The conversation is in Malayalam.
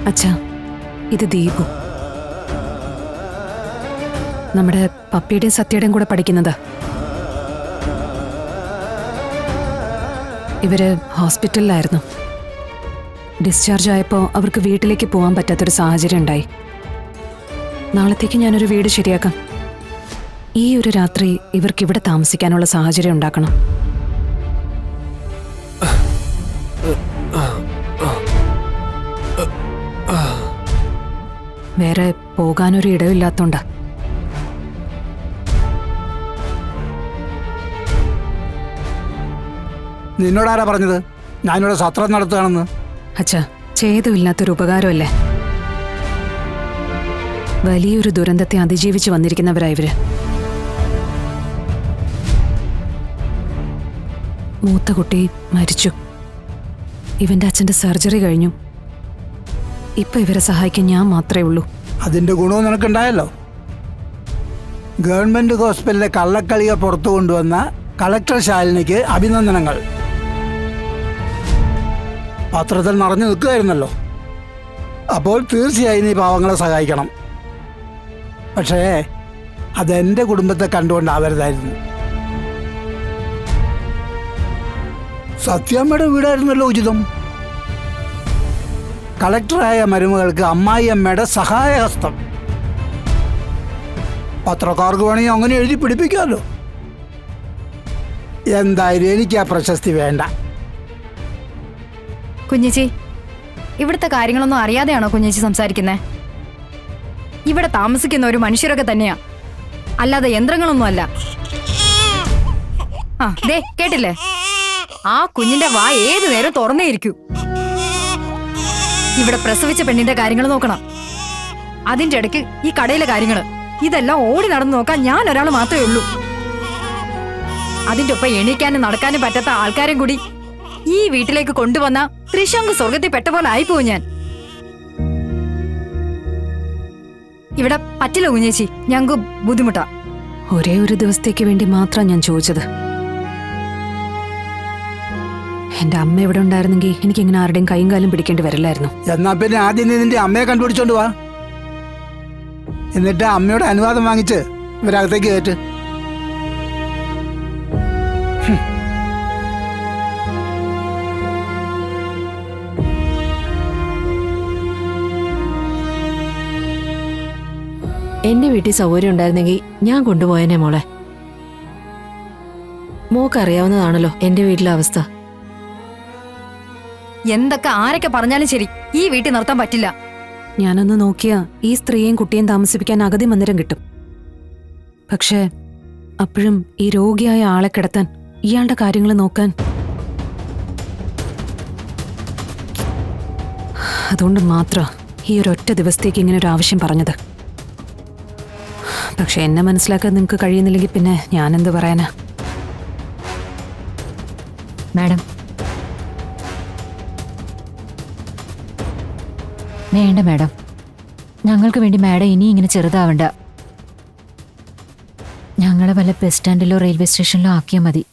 അച്ഛാ, ഇത് ദീപു. നമ്മുടെ പപ്പിയുടെയും സത്യയുടെയും കൂടെ പഠിക്കുന്നതാ. ഇവര് ഹോസ്പിറ്റലിലായിരുന്നു. ഡിസ്ചാർജ് ആയപ്പോൾ അവർക്ക് വീട്ടിലേക്ക് പോകാൻ പറ്റാത്തൊരു സാഹചര്യം ഉണ്ടായി. നാളത്തേക്ക് ഞാനൊരു വീട് ശരിയാക്കാം. ഈ ഒരു രാത്രി ഇവർക്ക് ഇവിടെ താമസിക്കാനുള്ള സാഹചര്യം ഉണ്ടാക്കണം. വേറെ പോകാനൊരു ഇടവില്ലാത്തോണ്ടാ. നിന്നോടാരാ പറഞ്ഞത് ഞാനിവിടെ സത്രം നടത്തുകയാണെന്ന്? അച്ഛാ, ചെയ്തുമില്ലാത്തൊരു ഉപകാരമല്ലേ. വലിയൊരു ദുരന്തത്തെ അതിജീവിച്ച് വന്നിരിക്കുന്നവരാ ഇവര്. മൂത്ത കുട്ടി മരിച്ചു. ഇവന്റെ അച്ഛന്റെ സർജറി കഴിഞ്ഞു. ഇപ്പൊ ഇവരെ സഹായിക്കാൻ ഞാൻ മാത്രമേ ഉള്ളൂ. അതിന്റെ ഗുണവും നിനക്കുണ്ടായല്ലോ. ഗവൺമെന്റ് ഹോസ്പിറ്റലിലെ കള്ളക്കളിയെ പുറത്തു കൊണ്ടുവന്ന കളക്ടർ ശാലിനിക്ക് അഭിനന്ദനങ്ങൾ. പത്രത്തിൽ നിറഞ്ഞു നിൽക്കുകയായിരുന്നല്ലോ. അപ്പോൾ തീർച്ചയായും നീ പാവങ്ങളെ സഹായിക്കണം. പക്ഷേ അതെന്റെ കുടുംബത്തെ കണ്ടുകൊണ്ടാവരുതായിരുന്നു. സത്യമ്മയുടെ വീടായിരുന്നല്ലോ ഉചിതം. കളക്ടറായ മരുമകൾക്ക് അമ്മായിയമ്മയുടെ സഹായഹസ്തം. പത്രക്കാർക്ക് വേണമെങ്കിൽ അങ്ങനെ എഴുതി പിടിപ്പിക്കാമല്ലോ. എന്തായാലും എനിക്ക് ആ പ്രശസ്തി വേണ്ട. കുഞ്ഞേച്ചി, ഇവിടുത്തെ കാര്യങ്ങളൊന്നും അറിയാതെയാണോ കുഞ്ഞേച്ചി സംസാരിക്കുന്നേ? ഇവിടെ താമസിക്കുന്ന ഒരു മനുഷ്യരൊക്കെ തന്നെയാ, അല്ലാതെ യന്ത്രങ്ങളൊന്നും അല്ല. ആ ദേ കേട്ടില്ലേ, ആ കുഞ്ഞിന്റെ വായ ഏതു നേരം തുറന്നേയിരിക്കൂ. ഇവിടെ പ്രസവിച്ച പെണ്ണിന്റെ കാര്യങ്ങൾ നോക്കണം, അതിന്റെ ഇടയ്ക്ക് ഈ കടയിലെ കാര്യങ്ങള്, ഇതെല്ലാം ഓടി നടന്നു നോക്കാൻ ഞാൻ ഒരാൾ മാത്രമേ ഉള്ളൂ. അതിന്റെ ഒപ്പം എണീക്കാനും നടക്കാനും പറ്റാത്ത ആൾക്കാരും കൂടി ഈ വീട്ടിലേക്ക് കൊണ്ടുവന്ന ത്രിശങ്ക് സ്വർഗത്തിൽ പെട്ട പോലെ ആയിപ്പോവും ഞാൻ. ഇവിടെ പറ്റില്ല കുഞ്ഞേച്ചി, ഞങ്ങൾക്ക് ബുദ്ധിമുട്ടാ. ഒരേ ഒരു ദിവസത്തേക്ക് വേണ്ടി മാത്രം ഞാൻ ചോദിച്ചത്. എന്റെ അമ്മ ഇവിടെ ഉണ്ടായിരുന്നെങ്കിൽ എനിക്കിങ്ങനെ ആരുടെയും കൈയും കാലും പിടിക്കേണ്ടി വരില്ലായിരുന്നു. എന്നാ പിന്നെ ആദ്യം നീ നിന്റെ അമ്മയെ കണ്ടുപിടിച്ചോണ്ട് വാ. എന്നിട്ട് അമ്മയുടെ അനുവാദം വാങ്ങിച്ച് ഇവരകത്തേക്ക് കയറ്റ്. എന്റെ വീട്ടിൽ സൗകര്യം ഉണ്ടായിരുന്നെങ്കിൽ ഞാൻ കൊണ്ടുപോയനെ മോളെ. മോക്കറിയാവുന്നതാണല്ലോ എന്റെ വീട്ടിലെ അവസ്ഥ. എന്തൊക്കെ ആരൊക്കെ പറഞ്ഞാലും ശരി, ഈ വീട്ടിൽ നിർത്താൻ പറ്റില്ല. ഞാനൊന്ന് നോക്കിയാ ഈ സ്ത്രീയെയും കുട്ടിയെയും താമസിപ്പിക്കാൻ അഗതി മന്ദിരം കിട്ടും. പക്ഷേ അപ്പോഴും ഈ രോഗിയായ ആളെ കിടത്താൻ, ഇയാളുടെ കാര്യങ്ങൾ നോക്കാൻ. അതുകൊണ്ട് മാത്രം ഈ ഒരൊറ്റ ദിവസത്തേക്ക് ഇങ്ങനെ ഒരു ആവശ്യം പറഞ്ഞത്. പക്ഷെ എന്നെ മനസ്സിലാക്കാൻ നിങ്ങൾക്ക് കഴിയുന്നില്ലെങ്കിൽ പിന്നെ ഞാനെന്ത് പറയാനാ? മാഡം, വേണ്ട മാഡം, ഞങ്ങൾക്ക് വേണ്ടി മാഡം ഇനി ഇങ്ങനെ ചെറുതാവണ്ട. ഞങ്ങളെ വല്ല ബസ് സ്റ്റാൻഡിലോ റെയിൽവേ സ്റ്റേഷനിലോ ആക്കിയാൽ മതി.